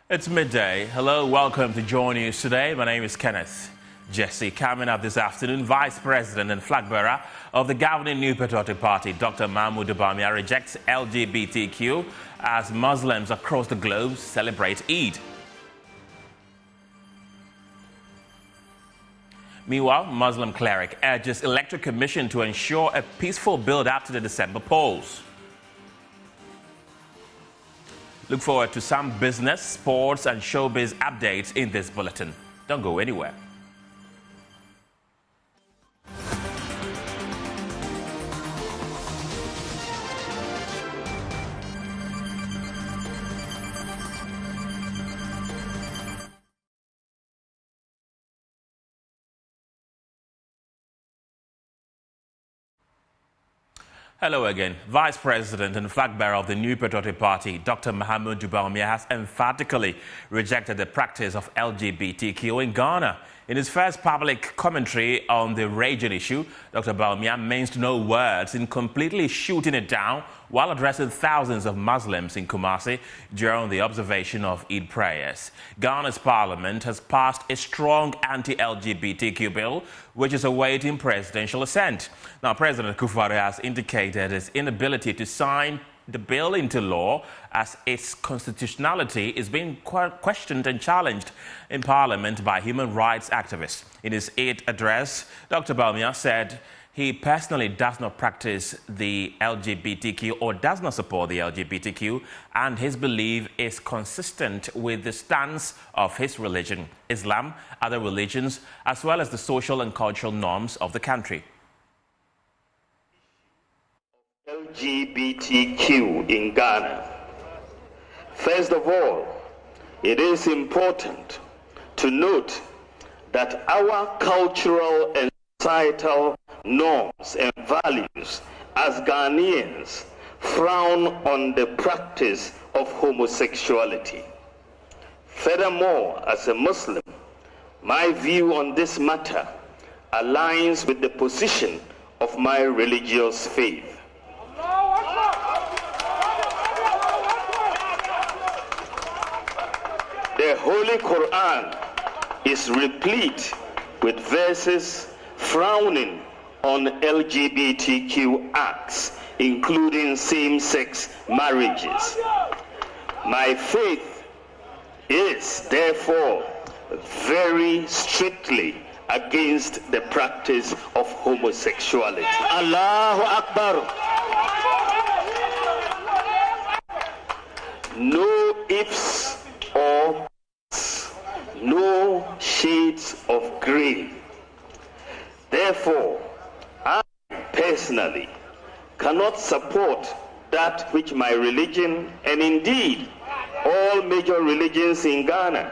It's midday. Hello, welcome to JoyNews Today. My name is Kenneth Jesse. Coming up this afternoon, Vice President and flag bearer of the governing New Patriotic Party, Dr. Bawumia, rejects LGBTQ as Muslims across the globe celebrate Eid. Meanwhile, Muslim cleric urges Electoral Commission to ensure a peaceful build after the December polls. Look forward to some business, sports, and showbiz updates in this bulletin. Don't go anywhere. Hello again. Vice President and flag bearer of the New Patriotic Party, Dr. Bawumia, has emphatically rejected the practice of LGBTQ in Ghana. In his first public commentary on the raging issue, Dr. Bawumia minced no words in completely shooting it down while addressing thousands of Muslims in Kumasi during the observation of Eid prayers. Ghana's parliament has passed a strong anti-LGBTQ bill, which is awaiting presidential assent. Now, President Kufuor has indicated his inability to sign the bill into law as its constitutionality is being questioned and challenged in Parliament by human rights activists. In his Eid address, Dr. Bawumia said he personally does not practice the LGBTQ or does not support the LGBTQ, and his belief is consistent with the stance of his religion, Islam, other religions, as well as the social and cultural norms of the country. LGBTQ in Ghana. First of all, it is important to note that our cultural and societal norms and values as Ghanaians frown on the practice of homosexuality. Furthermore, as a Muslim, my view on this matter aligns with the position of my religious faith. The Holy Quran is replete with verses frowning on LGBTQ acts, including same-sex marriages. My faith is, therefore, very strictly against the practice of homosexuality. Allahu Akbar. No ifs or buts, no shades of grey. Therefore, I personally cannot support that which my religion and indeed all major religions in Ghana,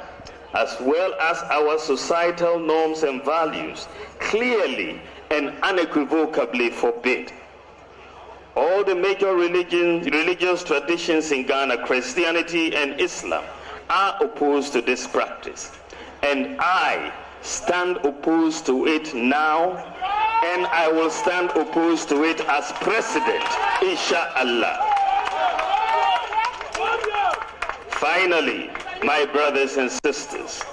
as well as our societal norms and values, clearly and unequivocally forbid. All the major religious traditions in Ghana, Christianity and Islam, are opposed to this practice. And I stand opposed to it now, and I will stand opposed to it as president, inshallah. Finally, my brothers and sisters,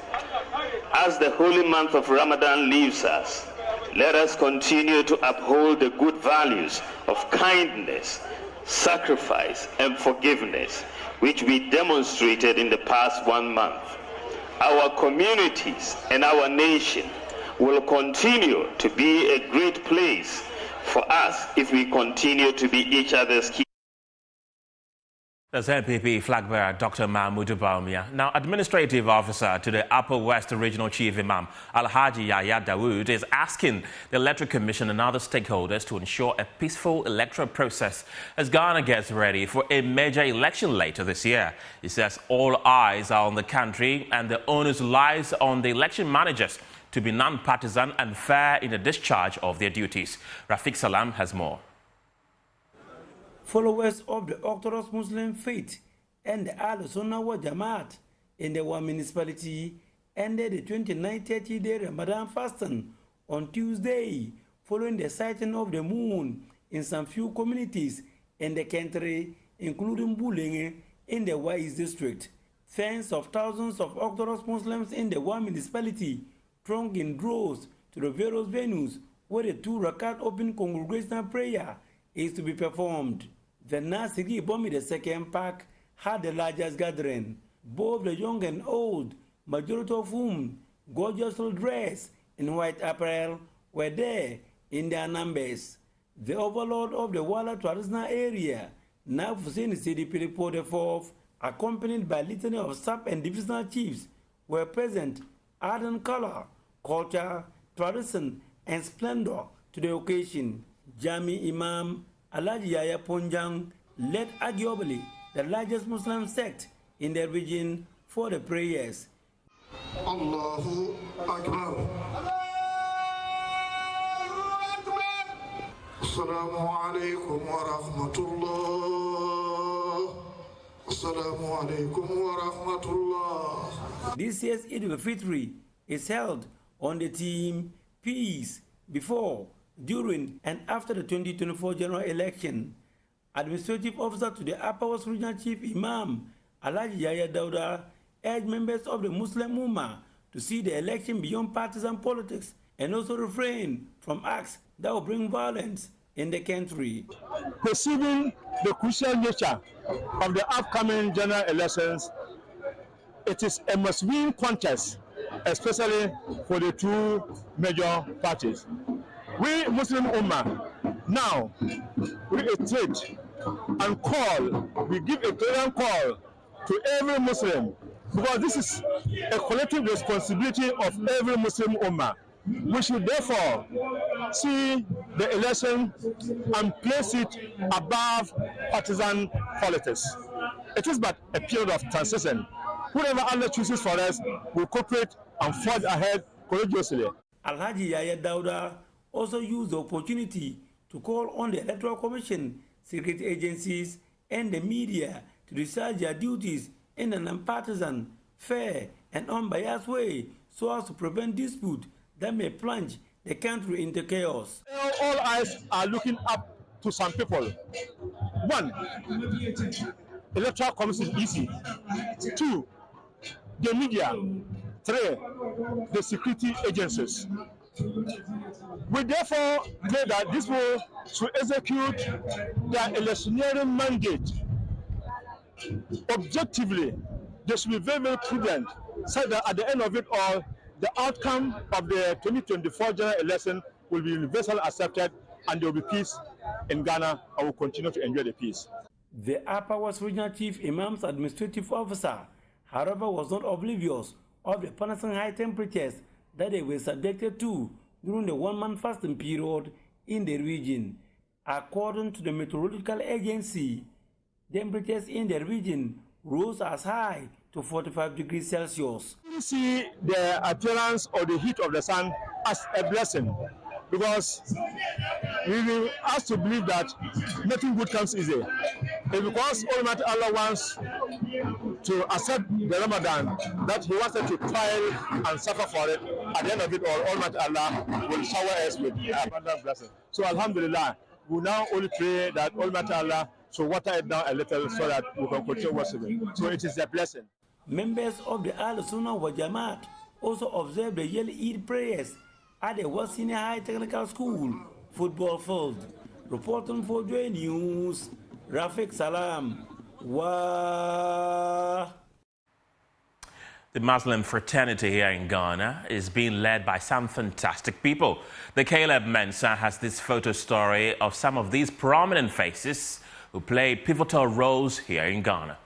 as the holy month of Ramadan leaves us, let us continue to uphold the good values of kindness, sacrifice, and forgiveness, which we demonstrated in the past 1 month. Our communities and our nation will continue to be a great place for us if we continue to be each other's keepers. That's NPP flag bearer Dr. Bawumia. Now, administrative officer to the Upper West Regional Chief Imam, Alhaji Yahya Dawood, is asking the Electoral Commission and other stakeholders to ensure a peaceful electoral process as Ghana gets ready for a major election later this year. He says all eyes are on the country and the onus lies on the election managers to be non-partisan and fair in the discharge of their duties. Rafiq Salam has more. Followers of the Orthodox Muslim faith and the Al-Sunnah wal Jamaat in the one municipality ended the 29-30-day Ramadan fasting on Tuesday, following the sighting of the moon in some few communities in the country, including Bulletin in the Wise district. Tens of thousands of Orthodox Muslims in the one municipality thronged in droves to the various venues where the 2 rakat open congregational prayer is to be performed. The Nasiri Bomi II Park had the largest gathering. Both the young and old, majority of whom gorgeously dressed in white apparel, were there in their numbers. The overlord of the Wala traditional area, Naf Hussein Sidi Pilipo IV, accompanied by litany of sub and divisional chiefs, were present, adding color, culture, tradition, and splendor to the occasion. Jami Imam Alhaji Yaya Ponjang led arguably the largest Muslim sect in the region for the prayers. Allahu Akbar. Assalamu alaikum wa rahmatullah. Assalamu alaikum wa rahmatullah. This year's Eid al-Fitr is held on the theme Peace before, during, and after the 2024 general election. Administrative officer to the Upper West Regional Chief Imam Alhaji Yaya Dauda urged members of the Muslim Ummah to see the election beyond partisan politics and also refrain from acts that will bring violence in the country. Perceiving the crucial nature of the upcoming general elections, it is a must-win contest, especially for the two major parties. We Muslim Ummah now reiterate and call, we give a clear call to every Muslim, because this is a collective responsibility of every Muslim Ummah. We should therefore see the election and place it above partisan politics. It is but a period of transition. Whoever Allah chooses for us will cooperate and forge ahead courageously. Alhaji Yaya Dauda also used the opportunity to call on the Electoral Commission, security agencies, and the media to discharge their duties in a nonpartisan, fair, and unbiased way so as to prevent dispute that may plunge the country into chaos. All eyes are looking up to some people. 1, Electoral Commission is easy. 2, the media. 3, the security agencies. We therefore pray that this will should execute their electioneering mandate objectively. They should be very, very prudent, so that at the end of it all, the outcome of the 2024 general election will be universally accepted, and there will be peace in Ghana, and will continue to enjoy the peace. The Upper West Regional Chief Imam's administrative officer, however, was not oblivious of the punishing high temperatures that they were subjected to during the one-month fasting period in the region. According to the Meteorological Agency, temperatures in the region rose as high to 45 degrees Celsius. We see the appearance or the heat of the sun as a blessing, because we will ask to believe that nothing good comes easy. It's because Almighty Allah wants to accept the Ramadan, that He wants us to toil and suffer for it. At the end of it all, Almighty Allah will shower us with abundant blessings. So Alhamdulillah, we now only pray that Almighty Allah should water it down a little so that we can continue worshiping. So it is a blessing. Members of the Al-Sunnah wa Jamaat also observed the yearly Eid prayers at the West Senior High Technical School football field. Reporting for JoyNews, Rafiq Salam. The Muslim fraternity here in Ghana is being led by some fantastic people. The Caleb Mensah has this photo story of some of these prominent faces who play pivotal roles here in Ghana.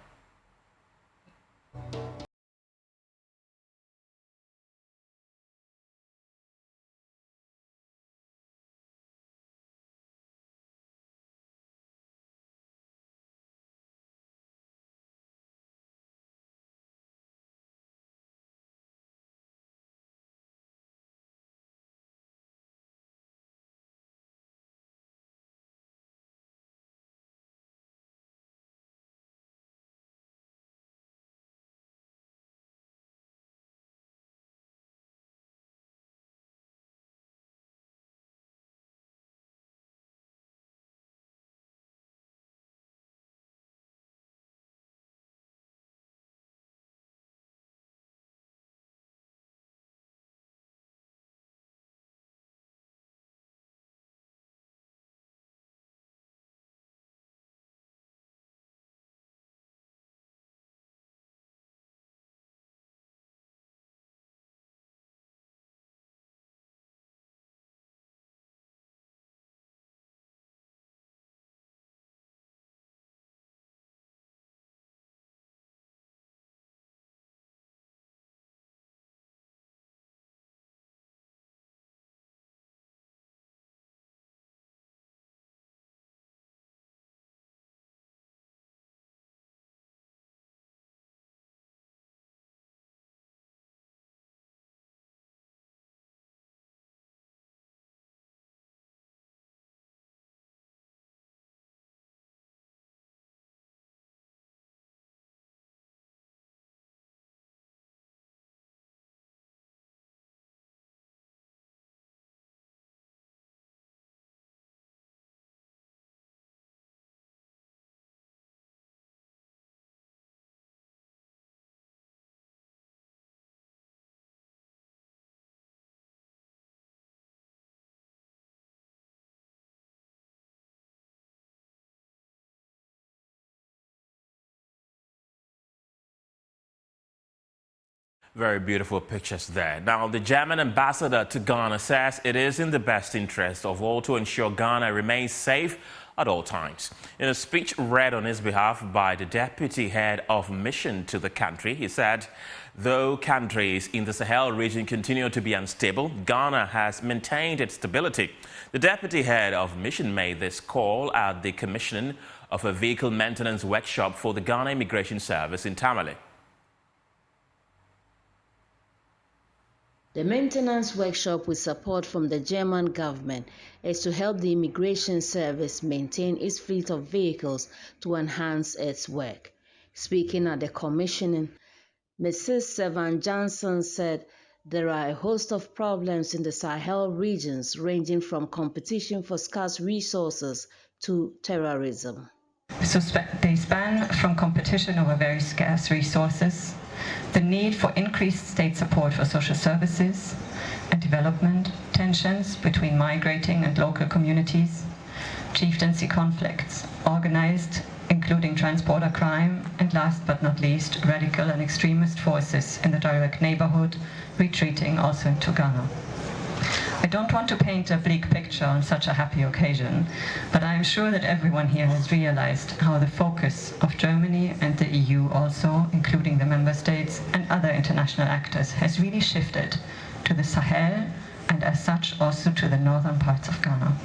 Very beautiful pictures there. Now, the German ambassador to Ghana says it is in the best interest of all to ensure Ghana remains safe at all times. In a speech read on his behalf by the deputy head of mission to the country, he said, though countries in the Sahel region continue to be unstable, Ghana has maintained its stability. The deputy head of mission made this call at the commissioning of a vehicle maintenance workshop for the Ghana Immigration Service in Tamale. The maintenance workshop, with support from the German government, is to help the Immigration Service maintain its fleet of vehicles to enhance its work. Speaking at the commissioning, Mrs. Sevan Johnson said there are a host of problems in the Sahel regions, ranging from competition for scarce resources to terrorism. So they span from competition over very scarce resources, the need for increased state support for social services and development, tensions between migrating and local communities, chieftaincy conflicts, organized, including transporter crime, and last but not least, radical and extremist forces in the direct neighborhood, retreating also into Ghana. I don't want to paint a bleak picture on such a happy occasion, but I am sure that everyone here has realized how the focus of Germany and the EU also, including the member states and other international actors, has really shifted to the Sahel and as such also to the northern parts of Ghana.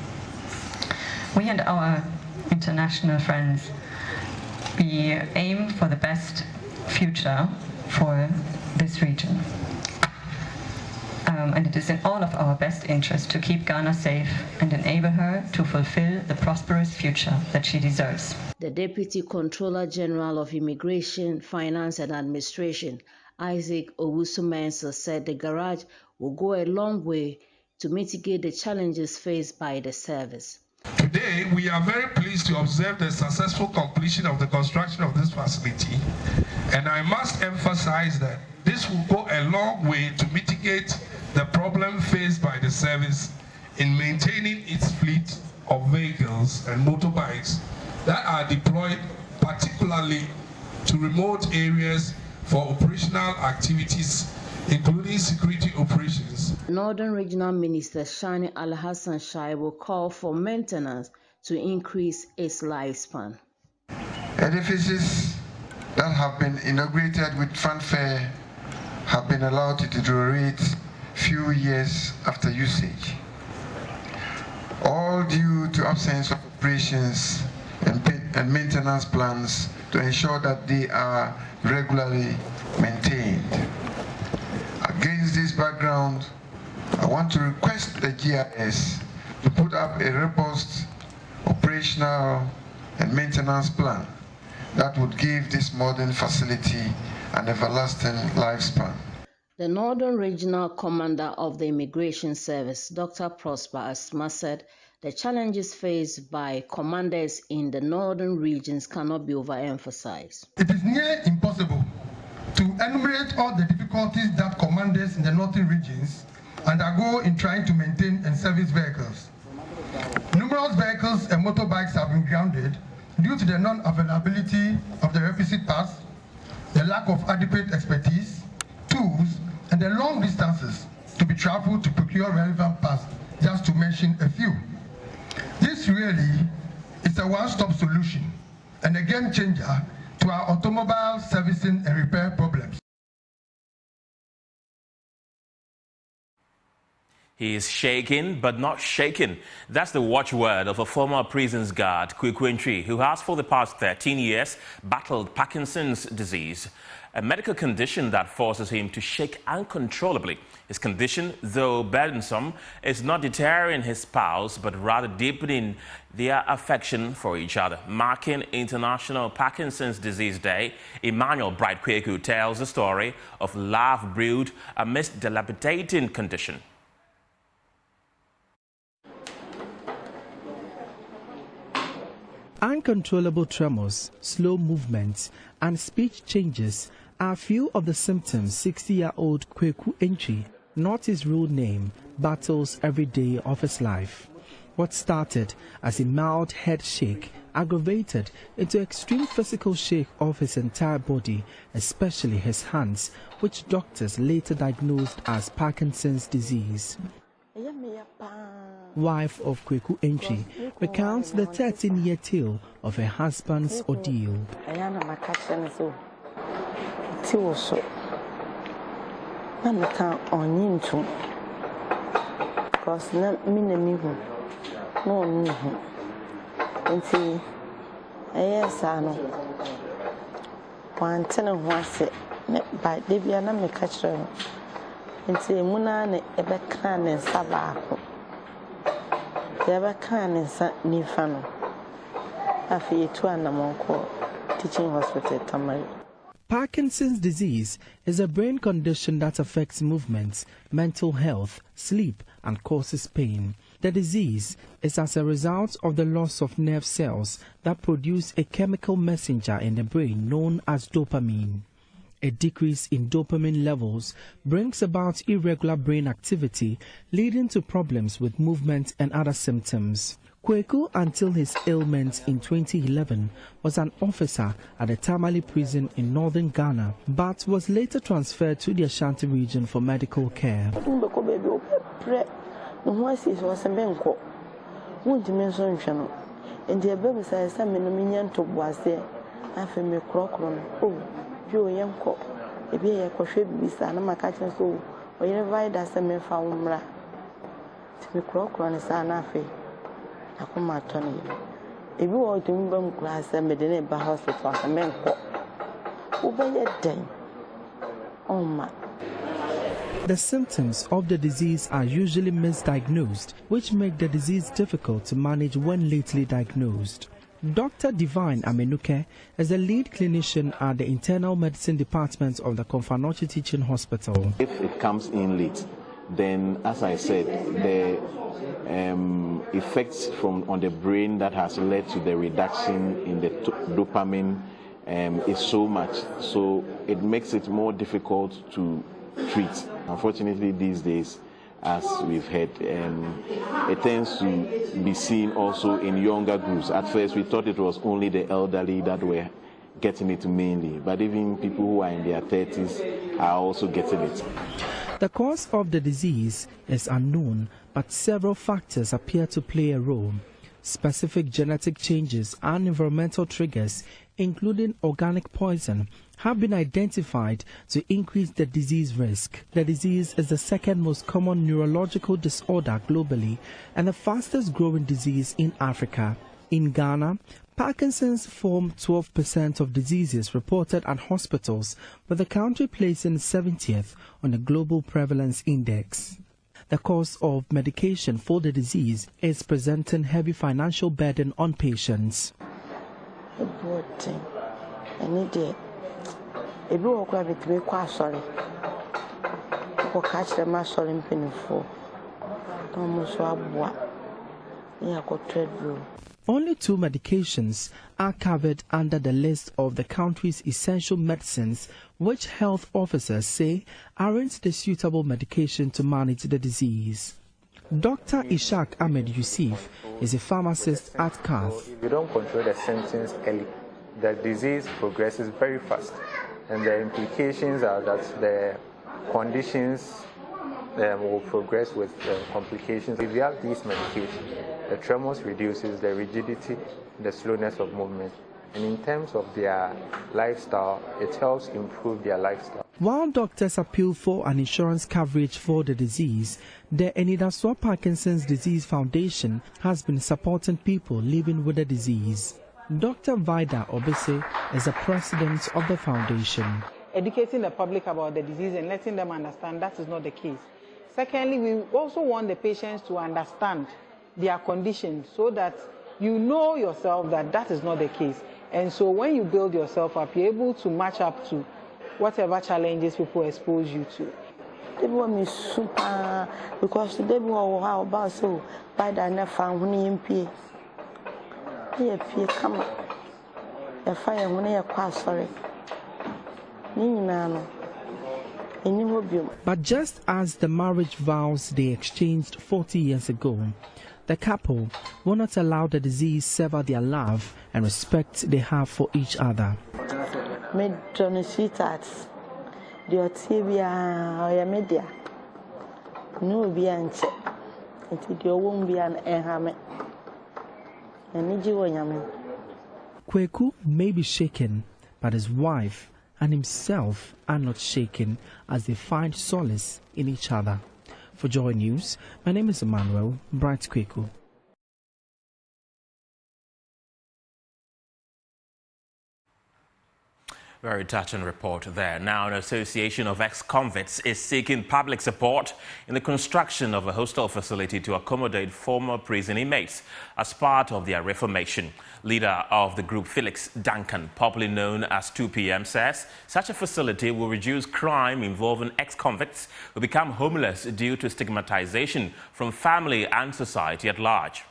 We and our international friends, we aim for the best future for this region. And it is in all of our best interest to keep Ghana safe and enable her to fulfill the prosperous future that she deserves. The Deputy Controller General of Immigration, Finance and Administration, Isaac Owusu-Mensah, said the garage will go a long way to mitigate the challenges faced by the service. Today, we are very pleased to observe the successful completion of the construction of this facility, and I must emphasize that this will go a long way to mitigate the problem faced by the service in maintaining its fleet of vehicles and motorbikes that are deployed particularly to remote areas for operational activities, including security operations. Northern Regional Minister Shani Al-Hassan Shai will call for maintenance to increase its lifespan. Edifices that have been inaugurated with fanfare have been allowed to deteriorate few years after usage, all due to absence of operations and maintenance plans to ensure that they are regularly maintained. Against this background, I want to request the GIS to put up a robust operational and maintenance plan that would give this modern facility an everlasting lifespan. The Northern Regional Commander of the Immigration Service, Dr. Prosper Asma, said the challenges faced by commanders in the northern regions cannot be overemphasized. It is near impossible to enumerate all the difficulties that commanders in the northern regions undergo in trying to maintain and service vehicles. Numerous vehicles and motorbikes have been grounded due to the non-availability of the requisite parts, the lack of adequate expertise, tools, and the long distances to be traveled to procure relevant parts, just to mention a few. This really is a one-stop solution and a game changer to our automobile servicing and repair problems. He is shaken, but not shaken. That's the watchword of a former prisons guard, Kwekwe, who has for the past 13 years battled Parkinson's disease, a medical condition that forces him to shake uncontrollably. His condition, though burdensome, is not deterring his spouse, but rather deepening their affection for each other. Marking International Parkinson's Disease Day, Emmanuel Bright Kweku tells the story of love brewed amidst dilapidating condition. Uncontrollable tremors, slow movements, and speech changes are few of the symptoms 60-year-old Kweku Entry, not his real name, battles every day of his life. What started as a mild head shake aggravated into extreme physical shake of his entire body, especially his hands, which doctors later diagnosed as Parkinson's disease. Wife of Kweku Entry recounts the 13-year tale of her husband's ordeal. Parkinson's disease is a brain condition that affects movements, mental health, sleep, and causes pain. The disease is as a result of the loss of nerve cells that produce a chemical messenger in the brain known as dopamine. A decrease in dopamine levels brings about irregular brain activity, leading to problems with movement and other symptoms. Kweku, until his ailment in 2011, was an officer at the Tamale prison in northern Ghana, but was later transferred to the Ashanti region for medical care. The symptoms of the disease are usually misdiagnosed, which make the disease difficult to manage when lately diagnosed. Dr. Divine Amenuke is the lead clinician at the Internal Medicine Department of the Komfanochi Teaching Hospital. If it comes in late, then, as I said, the effects on the brain that has led to the reduction in the dopamine is so much, so it makes it more difficult to treat. Unfortunately, these days, as we've heard, it tends to be seen also in younger groups. At first, we thought it was only the elderly that were getting it mainly, but even people who are in their 30s are also getting it. The cause of the disease is unknown, but several factors appear to play a role. Specific genetic changes and environmental triggers, including organic poison, have been identified to increase the disease risk. The disease is the second most common neurological disorder globally and the fastest growing disease in Africa. In Ghana, Parkinson's form 12% of diseases reported at hospitals, with the country placing 70th on the Global Prevalence Index. The cost of medication for the disease is presenting heavy financial burden on patients. Only 2 medications are covered under the list of the country's essential medicines, which health officers say aren't the suitable medication to manage the disease. Dr. Ishaq Ahmed Yusuf is a pharmacist at CAF. If you don't control the symptoms early, the disease progresses very fast, and the implications are that the conditions will progress with complications. If you have these medications, the tremors reduces, the rigidity, the slowness of movement. And in terms of their lifestyle, it helps improve their lifestyle. While doctors appeal for an insurance coverage for the disease, the Enidaswa Parkinson's Disease Foundation has been supporting people living with the disease. Dr. Vida Obese is the president of the foundation. Educating the public about the disease and letting them understand that is not the case. Secondly, we also want the patients to understand their condition so that you know yourself that that is not the case. And so when you build yourself up, you're able to match up to whatever challenges people expose you to. They want me super because today we are how about so by the never found when you pay. Here, come on. The fire when you are sorry. But just as the marriage vows they exchanged 40 years ago, The couple will not allow the disease sever their love and respect they have for each other. Kweku may be shaken, but his wife and himself are not shaken as they find solace in each other. For Joy News, my name is Emmanuel Bright Kweku. Very touching report there. Now, an association of ex-convicts is seeking public support in the construction of a hostel facility to accommodate former prison inmates as part of their reformation. Leader of the group, Felix Duncan, popularly known as 2 PM, says such a facility will reduce crime involving ex-convicts who become homeless due to stigmatization from family and society at large.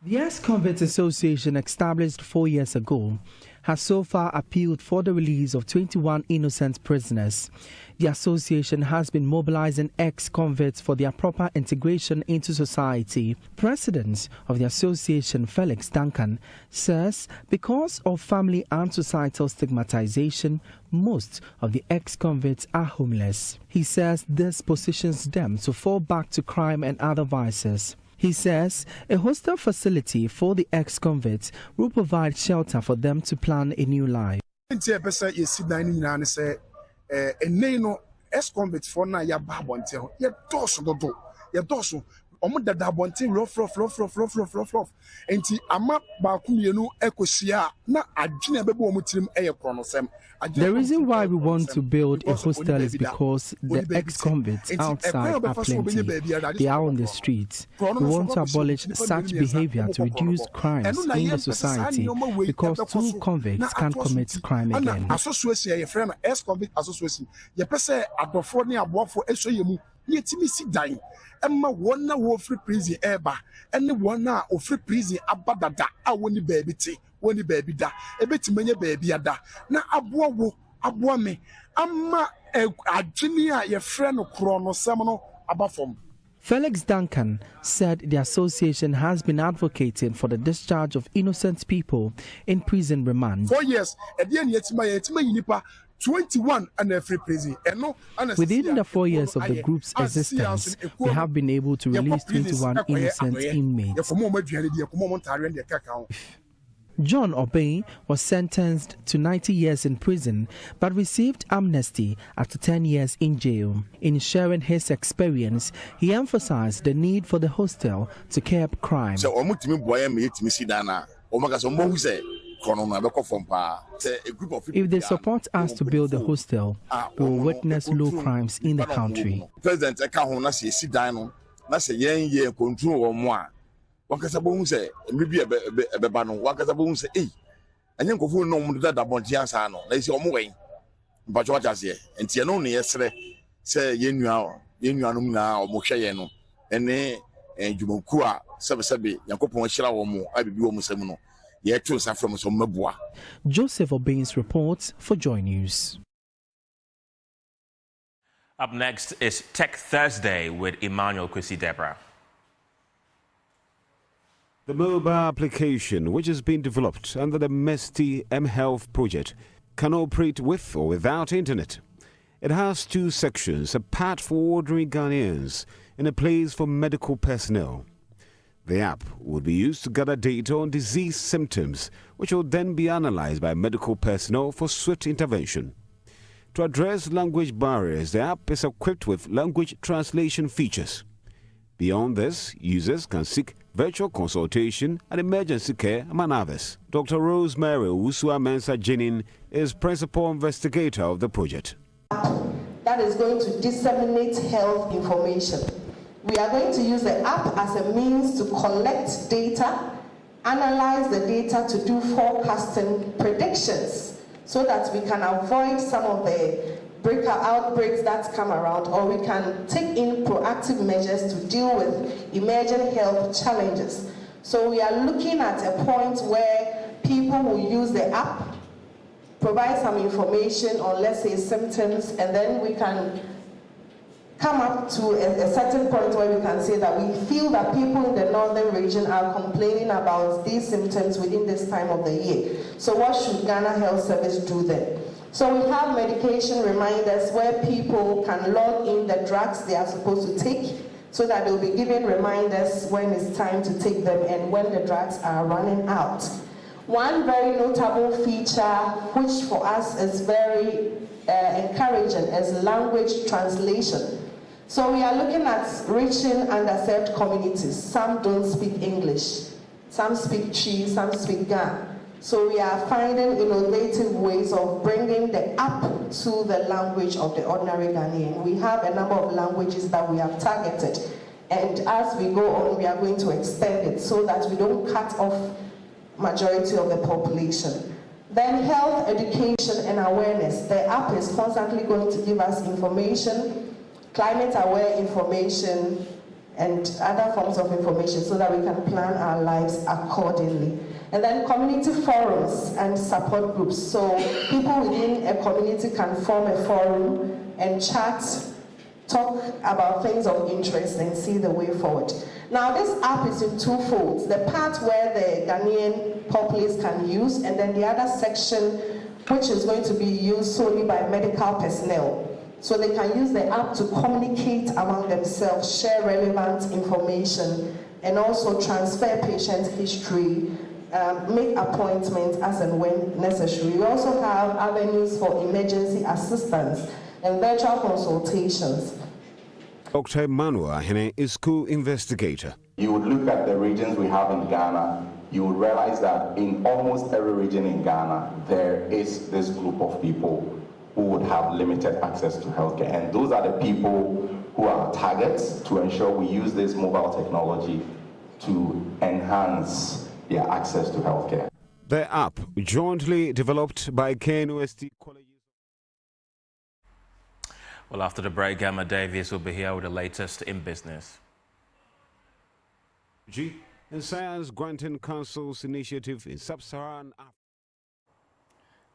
The Ex-Convicts Association, established 4 years ago, has so far appealed for the release of 21 innocent prisoners. The association has been mobilizing ex-convicts for their proper integration into society. President of the association, Felix Duncan, says because of family and societal stigmatization, most of the ex-convicts are homeless. He says this positions them to fall back to crime and other vices. He says a hostel facility for the ex-convicts will provide shelter for them to plan a new life. Ex-convicts for na ya babonte ya doso dodo ya doso omo dada bonte rough enti ama ba kumienu ekosia na adwene bebe omo tirim eye kronosem. The reason why we want to build a hostel is because the ex-convicts outside are plenty. They are on the streets. We want to abolish such behavior to reduce crimes in the society because 2 convicts can't commit crime again. Association, your friend, ex-convict association, you pese adofo ni aboafo esoyemu yetimi si dan emma wona wo free prison eba ene wona o free prison abadada a woni baby te woni baby da ebetimenye baby ada na aboa wo aboa me amma adwini a ye frɛ no kro no sem no abafom. Felix Duncan said the association has been advocating for the discharge of innocent people in prison remand. 4 years, 21 and a free prison. Within the 4 years of the group's existence, we have been able to release 21 innocent inmates. John Obey was sentenced to 90 years in prison but received amnesty after 10 years in jail. In sharing his experience, he emphasized the need for the hostel to curb crime. If they support us to build the hostel, we will witness low crimes in the country. Wakasa bo hu se mribi ebeba no wakasa bo hu se anye nkofo no mu da bontia sa no na isi omo wen mpacho wachase entie no ne yesre se yenua no mu na omo hweye no ene djumoku a sebe yakopon hira wo mu abibi wo mu sem no ye tro sa from so mabua. Joseph Obey's reports for Joy News. Up next is Tech Thursday with Emmanuel Kwesi Deborah. The mobile application, which has been developed under the Midday mHealth project, can operate with or without internet. It has 2 sections, a pad for ordinary Ghanaians and a place for medical personnel. The app would be used to gather data on disease symptoms, which will then be analyzed by medical personnel for swift intervention. To address language barriers, the app is equipped with language translation features. Beyond this, users can seek virtual consultation and emergency care, among others. Dr. Rosemary Usua-Mensah-Jinin is principal investigator of the project. That is going to disseminate health information. We are going to use the app as a means to collect data, analyze the data to do forecasting predictions so that we can avoid some of the outbreaks that come around, or we can take in proactive measures to deal with emerging health challenges. So we are looking at a point where people will use the app, provide some information on, let's say, symptoms, and then we can come up to a certain point where we can say that we feel that people in the northern region are complaining about these symptoms within this time of the year. So what should Ghana Health Service do then? So we have medication reminders where people can log in the drugs they are supposed to take, so that they'll be given reminders when it's time to take them and when the drugs are running out. One very notable feature, which for us is very encouraging, is language translation. So we are looking at reaching underserved communities. Some don't speak English, some speak Chi, some speak Ga. So we are finding innovative ways of bringing the app to the language of the ordinary Ghanaian. We have a number of languages that we have targeted, and as we go on, we are going to extend it so that we don't cut off majority of the population. Then health education and awareness. The app is constantly going to give us information, climate aware information, and other forms of information so that we can plan our lives accordingly. And then community forums and support groups. So people within a community can form a forum and chat, talk about things of interest and see the way forward. Now this app is in two folds. The part where the Ghanaian populace can use, and then the other section which is going to be used solely by medical personnel. So they can use the app to communicate among themselves, share relevant information, and also transfer patient history, make appointments as and when necessary. We also have avenues for emergency assistance and virtual consultations. Dr. Emmanuel Ahene is co-investigator. You would look at the regions we have in Ghana, you would realize that in almost every region in Ghana, there is this group of people who would have limited access to healthcare. And those are the people who are targets to ensure we use this mobile technology to enhance their access to healthcare. The app, jointly developed by KNUST College. Well, after the break, Emma Davies will be here with the latest in business. And Science Granting Council's initiative in Sub-Saharan Africa.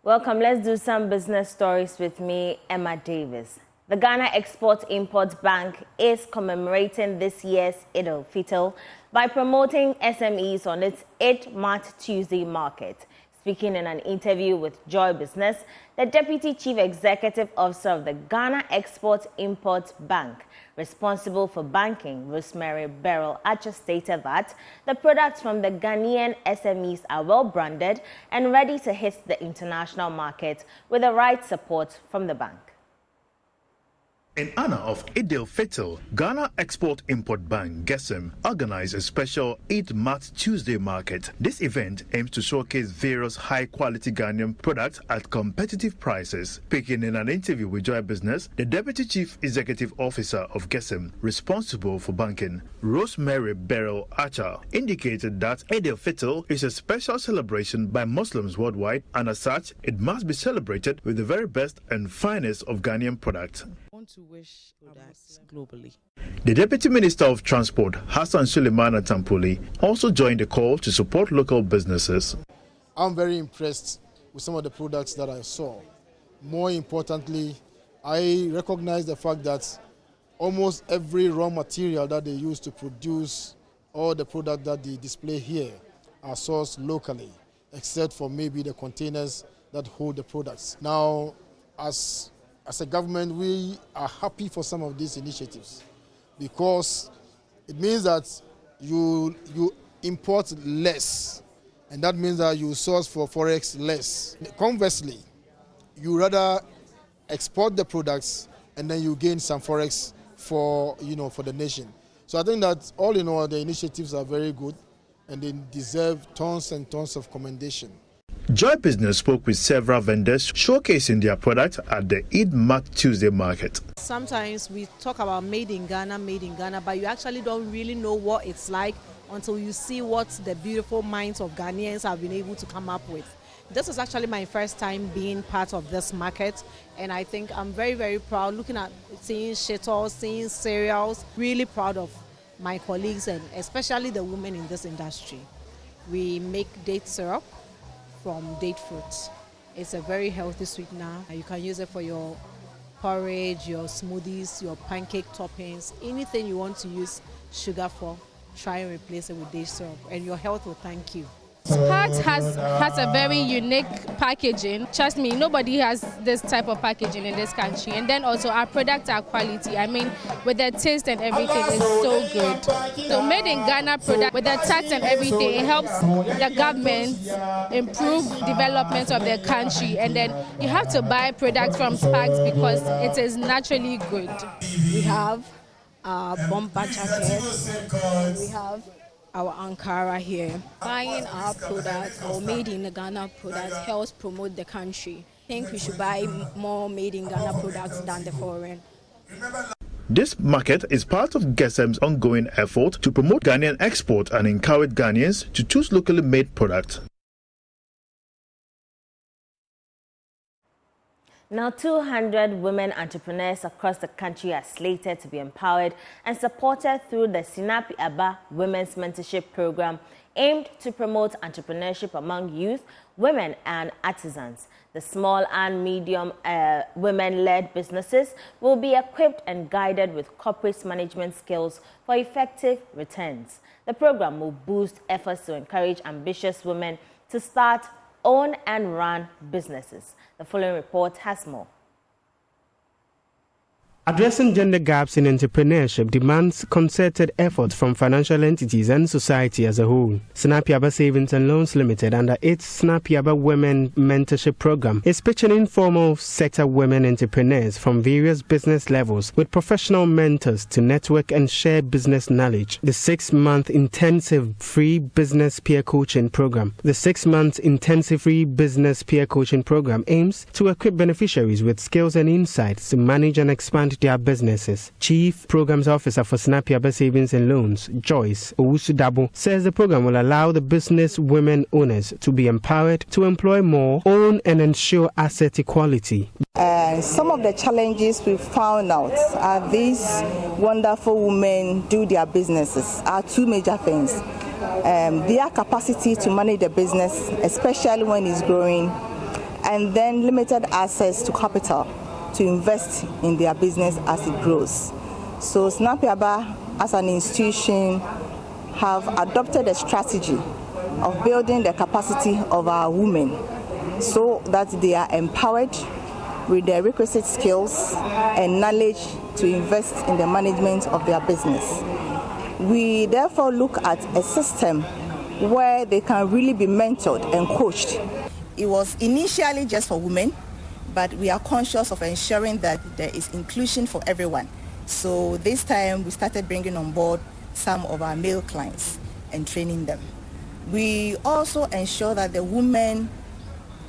Welcome. Let's do some business stories with me, Emma Davis. The Ghana Export-Import Bank is commemorating this year's Eid al-Fitr by promoting SMEs on its Eid Mat Tuesday market. Speaking in an interview with Joy Business, the Deputy Chief Executive Officer of the Ghana Export-Import Bank, responsible for banking, Rosemary Beryl Archer, stated that the products from the Ghanaian SMEs are well branded and ready to hit the international market with the right support from the bank. In honor of Eid al-Fitr, Ghana Export-Import Bank, GESIM, organized a special Eid Mat Tuesday market. This event aims to showcase various high-quality Ghanaian products at competitive prices. Speaking in an interview with Joy Business, the Deputy Chief Executive Officer of GESIM, responsible for banking, Rosemary Beryl Archer, indicated that Eid al-Fitr is a special celebration by Muslims worldwide, and as such, it must be celebrated with the very best and finest of Ghanaian products. To wish products globally. The Deputy Minister of Transport, Hassan Suleiman Atampoli, also joined the call to support local businesses. I'm very impressed with some of the products that I saw. More importantly, I recognize the fact that almost every raw material that they use to produce all the products that they display here are sourced locally, except for maybe the containers that hold the products. Now, as a government, we are happy for some of these initiatives because it means that you import less, and that means that you source for forex less. Conversely, you rather export the products and then you gain some forex for the nation. So I think that all in all, the initiatives are very good and they deserve tons and tons of commendation. Joy Business spoke with several vendors showcasing their products at the Eid Mat Tuesday market. Sometimes we talk about made in Ghana, but you actually don't really know what it's like until you see what the beautiful minds of Ghanaians have been able to come up with. This is actually my first time being part of this market, and I think I'm very, very proud looking at seeing shittles, seeing cereals, really proud of my colleagues and especially the women in this industry. We make date syrup from date fruits. It's a very healthy sweetener. You can use it for your porridge, your smoothies, your pancake toppings, anything you want to use sugar for, try and replace it with dish syrup, and your health will thank you. Sparks has a very unique packaging. Trust me, nobody has this type of packaging in this country. And then also our products are quality. I mean, with the taste and everything, it's so good. So made in Ghana product with the tax and everything, it helps the government improve development of their country. And then you have to buy products from Sparks because it is naturally good. We have our bomber jackets. We have our Ankara here. Buying our products or made in Ghana products helps promote the country. I think we should buy more made in Ghana products than the foreign. This market is part of GESEM's ongoing effort to promote Ghanaian export and encourage Ghanaians to choose locally made products. Now, 200 women entrepreneurs across the country are slated to be empowered and supported through the Sinapi Aba Women's Mentorship Program, aimed to promote entrepreneurship among youth, women and artisans. The small and medium women-led businesses will be equipped and guided with corporate management skills for effective returns. The program will boost efforts to encourage ambitious women to start, own and run businesses. The following report has more. Addressing gender gaps in entrepreneurship demands concerted efforts from financial entities and society as a whole. Sinapi Aba Savings and Loans Limited, under its Sinapi Aba Women Mentorship Program, is pitching informal sector women entrepreneurs from various business levels with professional mentors to network and share business knowledge. The 6-month intensive free business peer coaching program. The 6-month intensive free business peer coaching program aims to equip beneficiaries with skills and insights to manage and expand their businesses. Chief Programs Officer for Sinapi Aba Savings and Loans, Joyce Owusu-Dabo, says the program will allow the business women owners to be empowered to employ more, own and ensure asset equality. Some of the challenges we found out are these wonderful women do their businesses are two major things. Their capacity to manage the business, especially when it's growing, and then limited access to capital to invest in their business as it grows. So Sinapi Aba, as an institution, have adopted a strategy of building the capacity of our women so that they are empowered with the requisite skills and knowledge to invest in the management of their business. We therefore look at a system where they can really be mentored and coached. It was initially just for women, but we are conscious of ensuring that there is inclusion for everyone. So this time we started bringing on board some of our male clients and training them. We also ensure that the women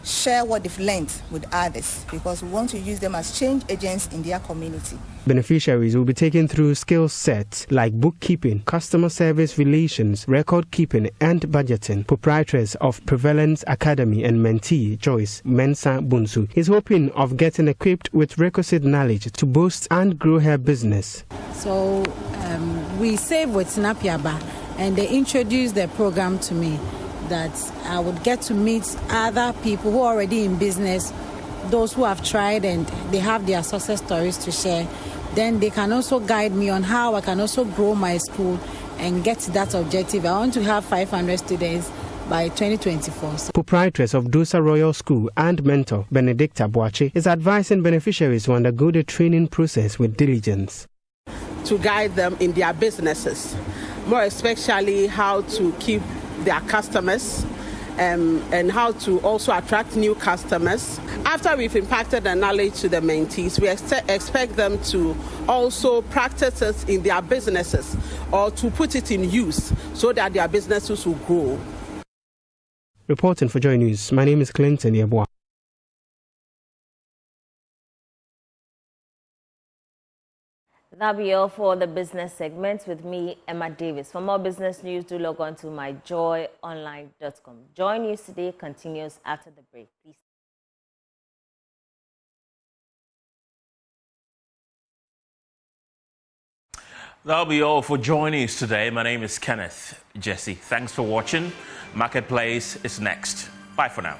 share what they've learned with others because we want to use them as change agents in their community. Beneficiaries will be taken through skill sets like bookkeeping, customer service relations, record keeping and budgeting. Proprietress of Prevalence Academy and mentee Joyce Mensah Bunsu is hoping of getting equipped with requisite knowledge to boost and grow her business. So we save with Sinapi Aba, and they introduced the program to me that I would get to meet other people who are already in business, those who have tried and they have their success stories to share. Then they can also guide me on how I can also grow my school and get that objective. I want to have 500 students by 2024. Proprietress of Dosa Royal School and mentor Benedicta Boache is advising beneficiaries to undergo the training process with diligence. To guide them in their businesses, more especially how to keep their customers and how to also attract new customers. After we've imparted the knowledge to the mentees, we expect them to also practice it in their businesses or to put it in use so that their businesses will grow. Reporting for JoyNews, my name is Clinton Yeboah. That'll be all for the business segment with me, Emma Davis. For more business news, do log on to myjoyonline.com. JoyNews Today continues after the break. Please. That'll be all for JoyNews Today. My name is Kenneth Jesse. Thanks for watching. Marketplace is next. Bye for now.